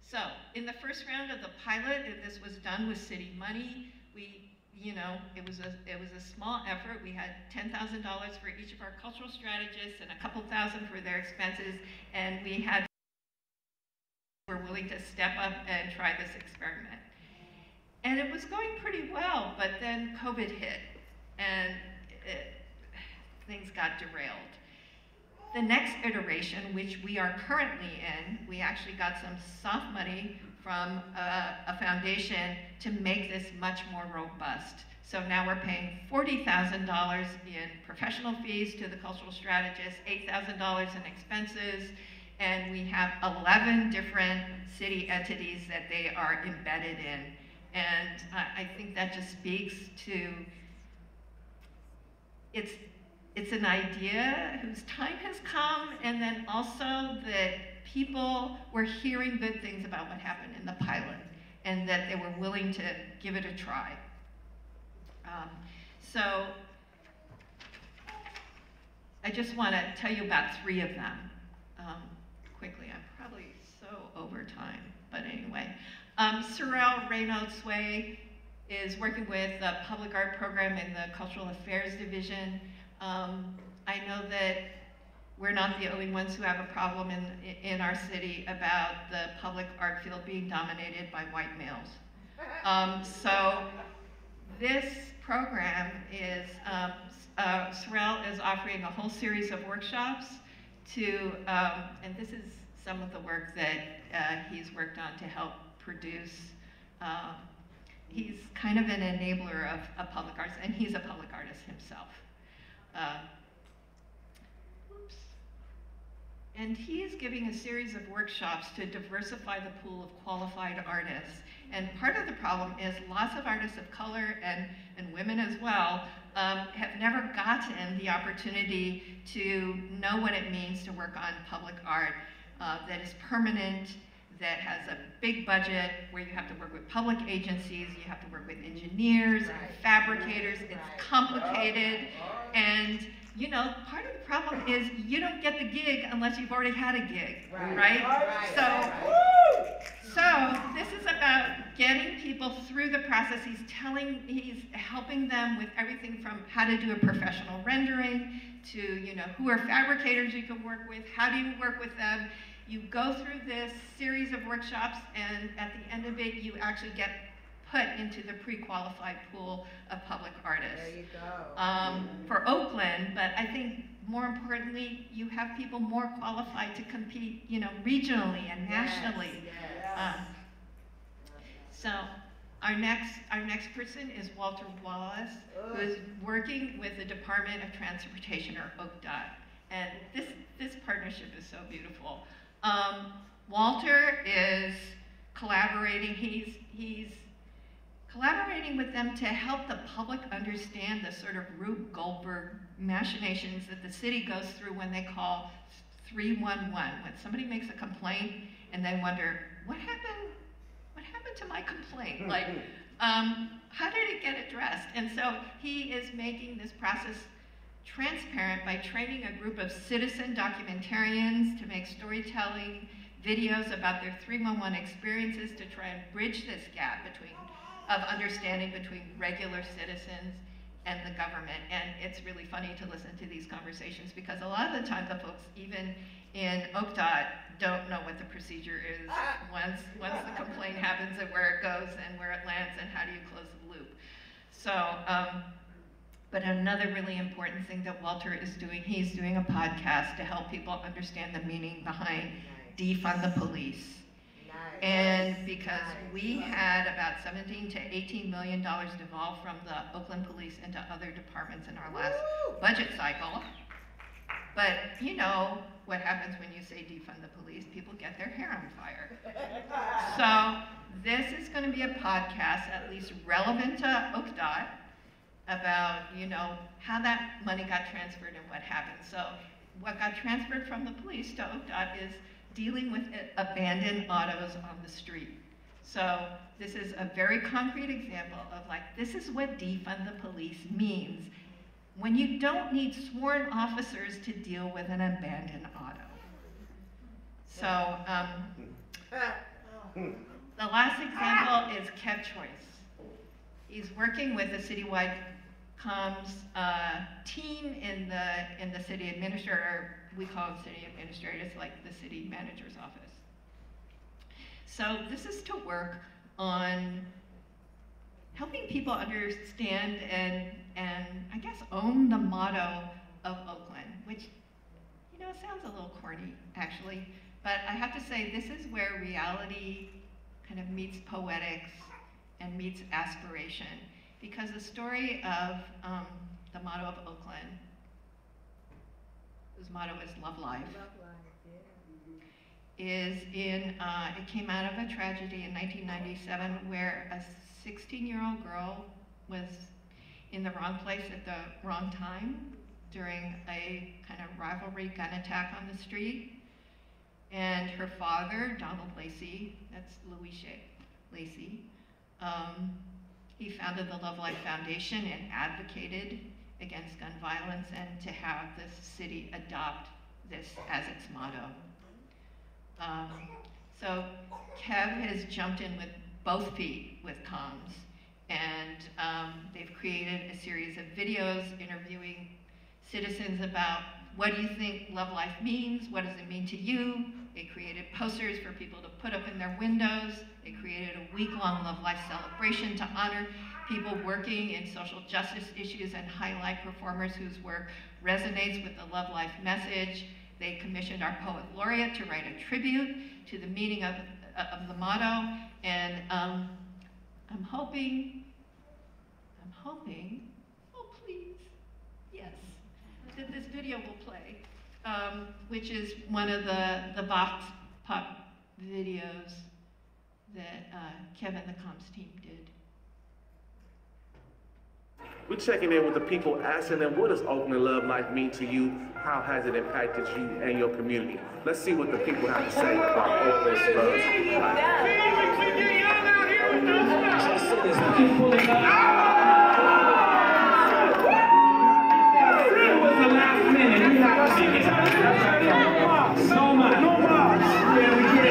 So in the first round of the pilot, and this was done with city money, it was a small effort. We had $10,000 for each of our cultural strategists and a couple thousand for their expenses, and we had were willing to step up and try this experiment. And it was going pretty well, but then COVID hit, and things got derailed. The next iteration, which we are currently in, we actually got some soft money from a foundation to make this much more robust. So now we're paying $40,000 in professional fees to the cultural strategists, $8,000 in expenses, and we have 11 different city entities that they are embedded in. And I think that just speaks to, it's an idea whose time has come, and then also that people were hearing good things about what happened in the pilot, and that they were willing to give it a try. So I just want to tell you about 3 of them quickly. I'm probably so over time, but anyway. Sorrel Reynolds Sway is working with the public art program in the Cultural Affairs Division. I know that we're not the only ones who have a problem in our city about the public art field being dominated by white males. So this program is, Sorrel is offering a whole series of workshops to, and this is some of the work that he's worked on to help produce. He's kind of an enabler of public arts, and he's a public artist himself. And he is giving a series of workshops to diversify the pool of qualified artists. And part of the problem is lots of artists of color and women as well have never gotten the opportunity to know what it means to work on public art that is permanent, that has a big budget, where you have to work with public agencies, you have to work with engineers and fabricators. It's complicated, and part of the problem is you don't get the gig unless you've already had a gig, right? So this is about getting people through the process. He's helping them with everything from how to do a professional rendering to who are fabricators you can work with, how do you work with them. You go through this series of workshops, and at the end of it, you actually get put into the pre-qualified pool of public artists. There you go. For Oakland, but I think more importantly, you have people more qualified to compete, regionally and nationally. Yes. So our next person is Walter Wallace, who is working with the Department of Transportation, or OCDOT, and this partnership is so beautiful. Walter is collaborating. He's collaborating with them to help the public understand the sort of Rube Goldberg machinations that the city goes through when they call 311. When somebody makes a complaint and they wonder, what happened to my complaint? Like, how did it get addressed? And so he is making this process transparent by training a group of citizen documentarians to make storytelling videos about their 311 experiences to try and bridge this gap of understanding between regular citizens and the government. And it's really funny to listen to these conversations, because a lot of the time the folks, even in OCDOT, don't know what the procedure is once the complaint happens, and where it goes and where it lands and how do you close the loop. So, but another really important thing that Walter is doing, he's doing a podcast to help people understand the meaning behind defund the police. And because we had about $17 to $18 million devolved from the Oakland Police into other departments in our last budget cycle. But you know what happens when you say defund the police, people get their hair on fire. So this is going to be a podcast at least relevant to OCDOT about, how that money got transferred and what happened. So what got transferred from the police to OCDOT is dealing with abandoned autos on the street. So this is a very concrete example of this is what defund the police means when you don't need sworn officers to deal with an abandoned auto. So The last example is Kev Choice. He's working with a citywide comms team in the city administrator. We call them city administrators, it's like the city manager's office. So this is to work on helping people understand and I guess own the motto of Oakland, which, you know, sounds a little corny actually, but I have to say this is where reality kind of meets poetics and meets aspiration, because the story of the motto of Oakland, whose motto is Love Life, is it came out of a tragedy in 1997 where a 16-year-old girl was in the wrong place at the wrong time during a kind of rivalry gun attack on the street. And her father, Donald Lacey, that's Louis Lacey, he founded the Love Life Foundation and advocated against gun violence and to have this city adopt this as its motto. So Kev has jumped in with both feet with comms, and they've created a series of videos interviewing citizens about what do you think love life means, what does it mean to you. They created posters for people to put up in their windows. They created a week-long Love Life celebration to honor people working in social justice issues and highlight performers whose work resonates with the Love Life message. They commissioned our poet laureate to write a tribute to the meaning of the motto, and I'm hoping, oh please, yes, that this video will play, which is one of the Vox Pop videos that Kevin, the comms team, did. We're checking in with the people, asking them, what does Oakland Love Life mean to you? How has it impacted you and your community? Let's see what the people have to say about Oakland's Love Life. It was the last minute. We have to make it. No more. No more. Yeah, we get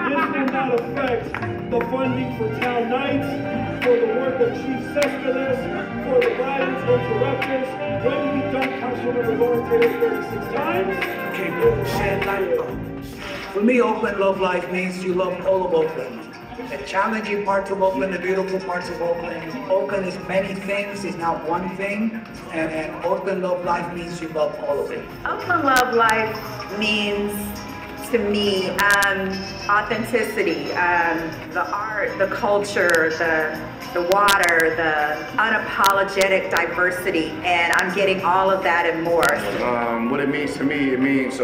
this will not affect the funding for town nights, for the work of chief cesspalists, for the violence interrupters. When we don't, Councilmember Lauren Taylor 36 times. Okay, shed light. For me, Oakland Love Life means you love all of Oakland. The challenging parts of Oakland, the beautiful parts of Oakland. Oakland is many things, it's not one thing. And Oakland Love Life means you love all of it. Oakland Love Life means, to me, authenticity, the art, the culture, the water, the unapologetic diversity, and I'm getting all of that and more. What it means to me, it means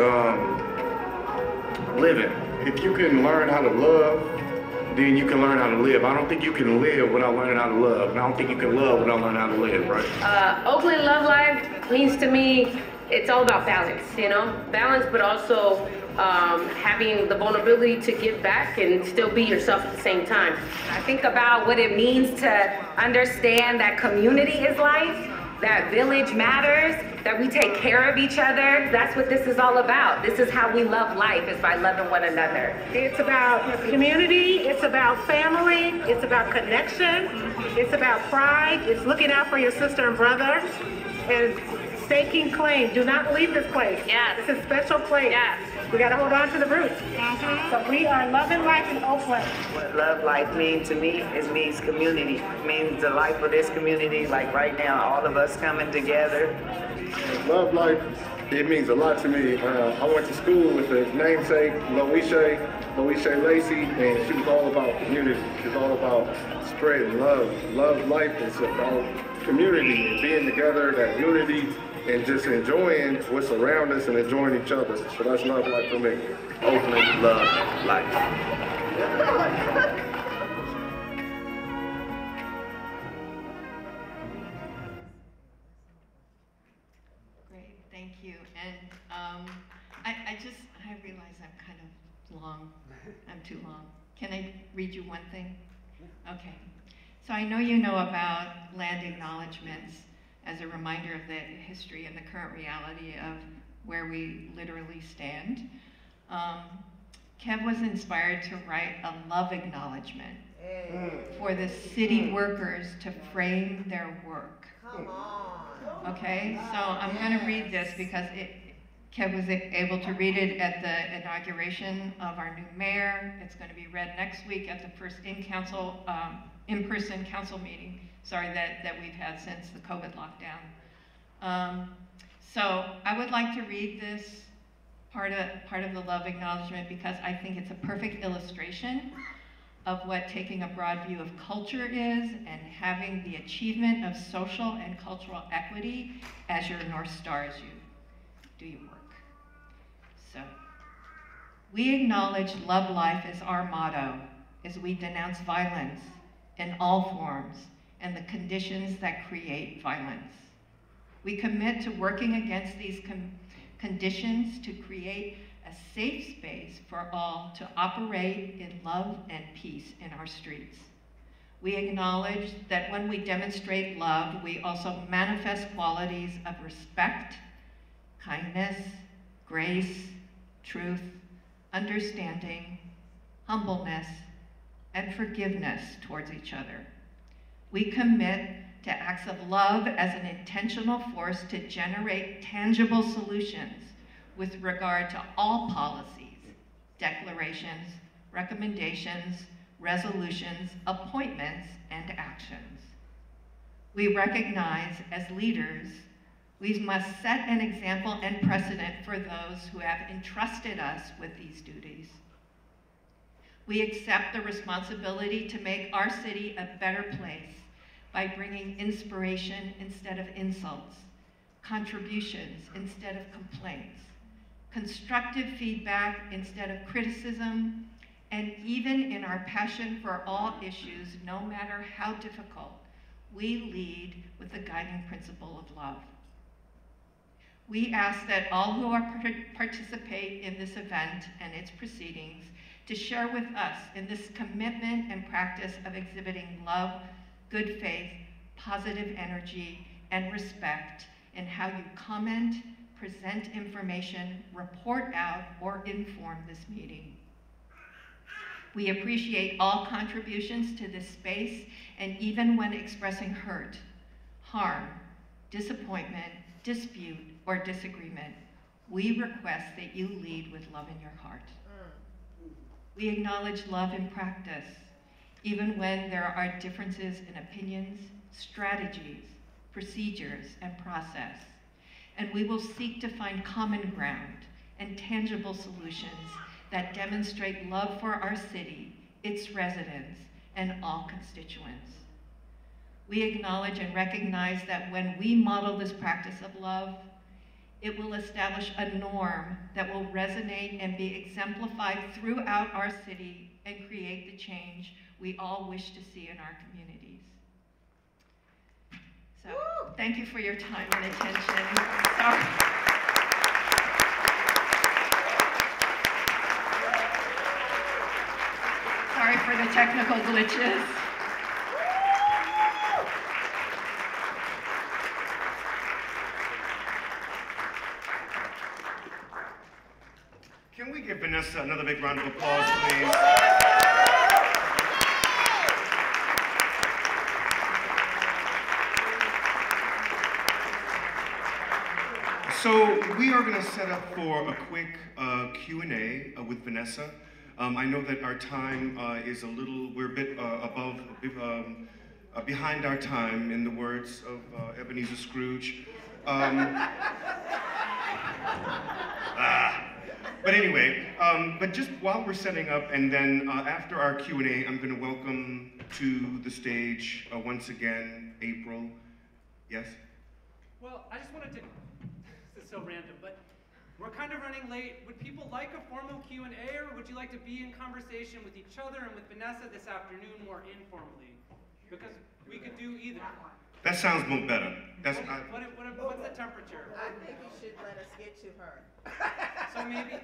living. If you can learn how to love, then you can learn how to live. I don't think you can live without learning how to love, and I don't think you can love without learning how to live, right? Oakland Love Life means to me, it's all about balance, you know? Balance, but also having the vulnerability to give back and still be yourself at the same time. I think about what it means to understand that community is life, that village matters, that we take care of each other. That's what this is all about. This is how we love life, is by loving one another. It's about community, it's about family, it's about connection, it's about pride, it's looking out for your sister and brother, and staking claim. Do not leave this place. Yes. It's a special place. Yes. We got to hold on to the roots. So we are loving life in Oakland. What love life means to me, it means community. It means the life of this community, like right now, all of us coming together. Love life, it means a lot to me. I went to school with the namesake, Louis Lacey, and she was all about community. She's all about spreading love. Love life is about community and being together, that unity, and just enjoying what's around us and enjoying each other. So that's love life for me. Oakland Love Life. Great, thank you. And I realize I'm kind of long. I'm too long. Can I read you one thing? Okay. So I know you know about land acknowledgements as a reminder of the history and the current reality of where we literally stand. Kev was inspired to write a love acknowledgement for the city workers to frame their work. Come on. Okay, so I'm going to read this because Kev was able to read it at the inauguration of our new mayor. It's going to be read next week at the first in-person council meeting, that we've had since the COVID lockdown. So I would like to read this part of the love acknowledgement because I think it's a perfect illustration of what taking a broad view of culture is and having the achievement of social and cultural equity as your North Star as you do your work. So, we acknowledge love life as our motto as we denounce violence in all forms and the conditions that create violence. We commit to working against these conditions to create a safe space for all to operate in love and peace in our streets. We acknowledge that when we demonstrate love, we also manifest qualities of respect, kindness, grace, truth, understanding, humbleness, and forgiveness towards each other. We commit to acts of love as an intentional force to generate tangible solutions with regard to all policies, declarations, recommendations, resolutions, appointments, and actions. We recognize as leaders, we must set an example and precedent for those who have entrusted us with these duties. We accept the responsibility to make our city a better place by bringing inspiration instead of insults, contributions instead of complaints, constructive feedback instead of criticism, and even in our passion for all issues, no matter how difficult, we lead with the guiding principle of love. We ask that all who participate in this event and its proceedings to share with us in this commitment and practice of exhibiting love, good faith, positive energy, and respect in how you comment, present information, report out, or inform this meeting. We appreciate all contributions to this space, and even when expressing hurt, harm, disappointment, dispute, or disagreement, we request that you lead with love in your heart. We acknowledge love in practice, even when there are differences in opinions, strategies, procedures, and process. And we will seek to find common ground and tangible solutions that demonstrate love for our city, its residents, and all constituents. We acknowledge and recognize that when we model this practice of love, it will establish a norm that will resonate and be exemplified throughout our city and create the change we all wish to see in our communities. So, thank you for your time and attention. Sorry for the technical glitches. Can we give Vanessa another big round of applause, please? So we are going to set up for a quick Q&A with Vanessa. I know that our time is a little, we're a bit behind our time, in the words of Ebenezer Scrooge. But anyway, but just while we're setting up, and then after our Q&A, I'm going to welcome to the stage once again April. Yes? Well, I just wanted to, this is so random, but we're kind of running late. Would people like a formal Q&A, or would you like to be in conversation with each other and with Vanessa this afternoon more informally? Because we could do either. That sounds more better. That's what's the temperature? I think you should let us get to her.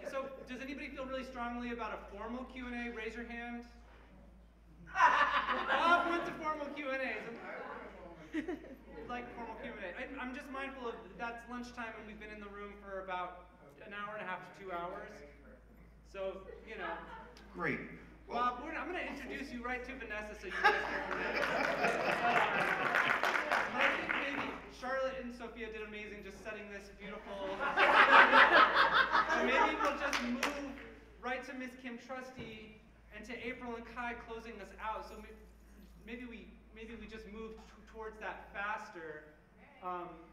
So does anybody feel really strongly about a formal Q&A? Raise your hand. Bob wants a formal Q&A. Like formal Q&A. I'm just mindful of that's lunchtime and we've been in the room for about an hour and a half to 2 hours. So, you know. Great. Well, I'm going to introduce you right to Vanessa so you guys can remember. I think maybe Charlotte and Sophia did amazing just setting this beautiful. So maybe we'll just move right to Miss Kim Trusty and to April and Kai closing us out. So maybe we just move towards that faster.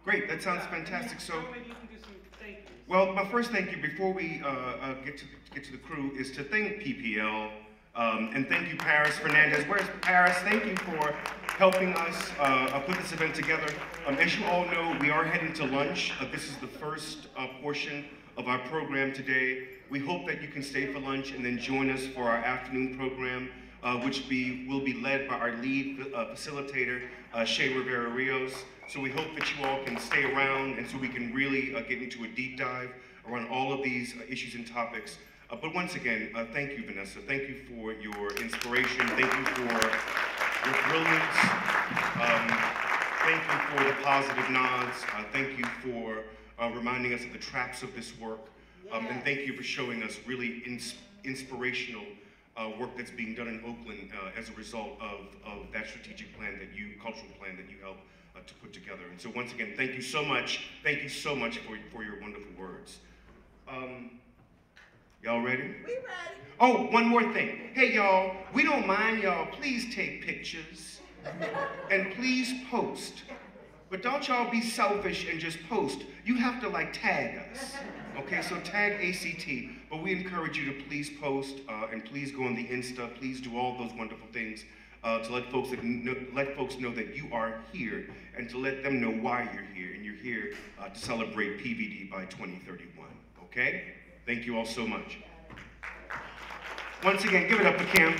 Great, that sounds fantastic. So maybe you can do some thank yous. Well, my first thank you before we get to the crew is to thank PPL and thank you Paris Fernandez. Where's Paris? Thank you for helping us put this event together. As you all know, we are heading to lunch. This is the first portion of our program today. We hope that you can stay for lunch and then join us for our afternoon program, which will be led by our lead facilitator, Shea Rivera-Rios. So we hope that you all can stay around and so we can really get into a deep dive around all of these issues and topics. But once again, thank you, Vanessa. Thank you for your inspiration. Thank you for your brilliance. Thank you for the positive nods. Thank you for reminding us of the traps of this work. And thank you for showing us really inspirational work that's being done in Oakland as a result of that strategic plan cultural plan that you helped to put together. And so once again, thank you so much. Thank you so much for your wonderful words. Y'all ready? We ready. Oh, one more thing. Hey y'all, we don't mind y'all. Please take pictures and please post. But don't y'all be selfish and just post. You have to like tag us. Okay, so tag ACT. But we encourage you to please post and please go on the Insta. Please do all those wonderful things to let folks know that you are here and to let them know why you're here. And you're here to celebrate PVD by 2031. Okay? Thank you all so much. Once again, give it up for Kim.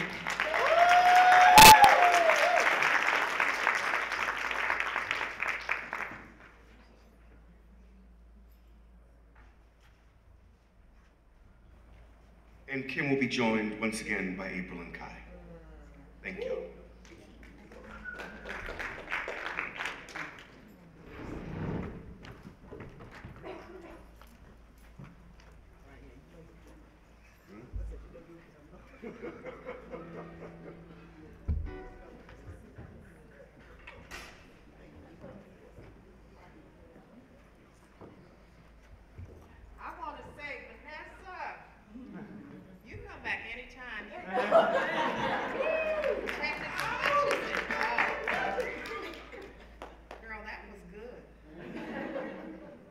And Kim will be joined once again by April and Kai. Thank you. I want to say, Vanessa, you come back anytime. Girl, that was good.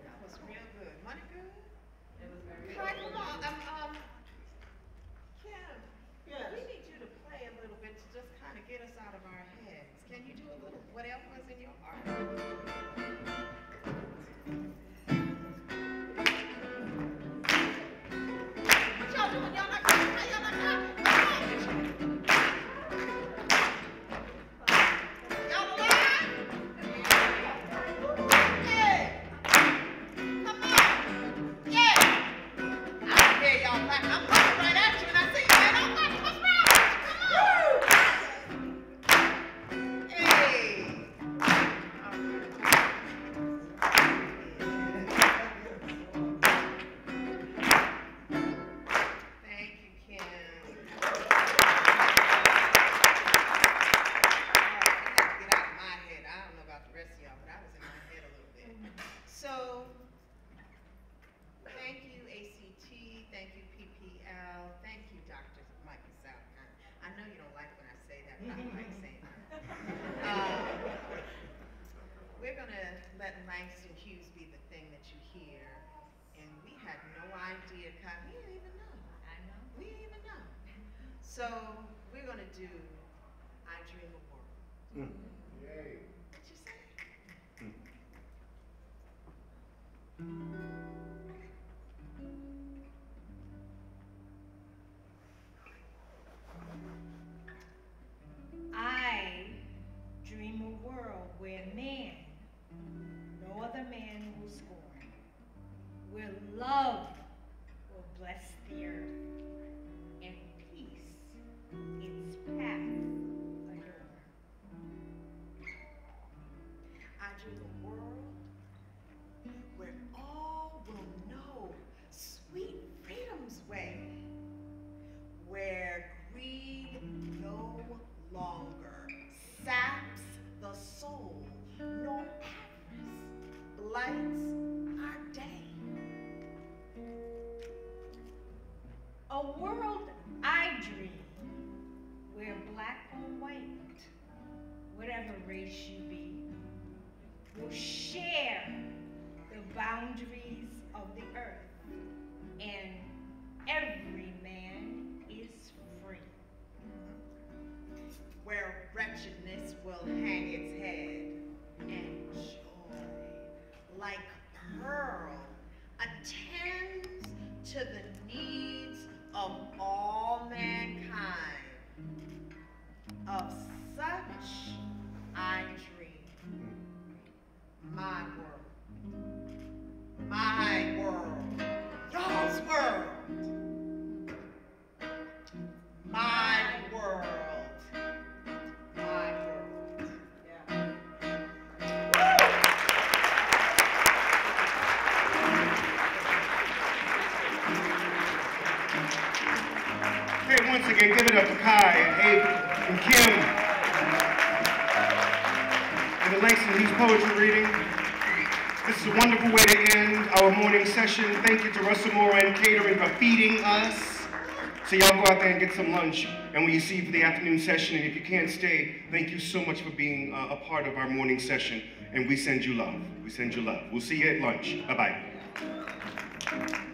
That was real good. Money good? It was very good. Hi, come on. Kim, we need you to play a little bit to just kind of get us out of our heads. Can you do a little, whatever was in your heart? What y'all doing? Y'all not coming? Y'all not coming? Y'all alive? Hey! Come on! Yeah! I can hear y'all clapping. I'm coming right at you and I see you, man. I'm clapping. What's wrong? Come on! Hey! Thank you, Kim. Oh, I had to get out of my head. I don't know about the rest of y'all, but I was in my head a little bit. So, thank you, ACT. Thank you, PPL. Thank you, Dr. Michael South. I know you don't like when I say that, but I like saying that. We're going to let Langston Hughes be the thing that you hear. And we had no idea, Kai. We didn't even know. I know. We didn't even know. So we're going to do I Dream a World. Yay. What you say? I dream a world where man, no other man will scorn, where love will bless the earth, and peace its path adorn. I dream a world where all will know sweet freedom's way, A world I dream, where black or white, whatever race you be, will share the boundaries of the earth, and every man is free. Where wretchedness will hang its head, and joy, like pearl, attends to the needs of all mankind. Of such I dream. My world. My world. Y'all's world. My world. My world. Yeah. Hey, once again, give it up to Kai and Abe and Kim and the Langston Hughes poetry reading. This is a wonderful way to end our morning session. Thank you to Russell Moran Catering for feeding us. So y'all go out there and get some lunch. And when you see you for the afternoon session, and if you can't stay, thank you so much for being a part of our morning session. And we send you love. We send you love. We'll see you at lunch. Bye-bye.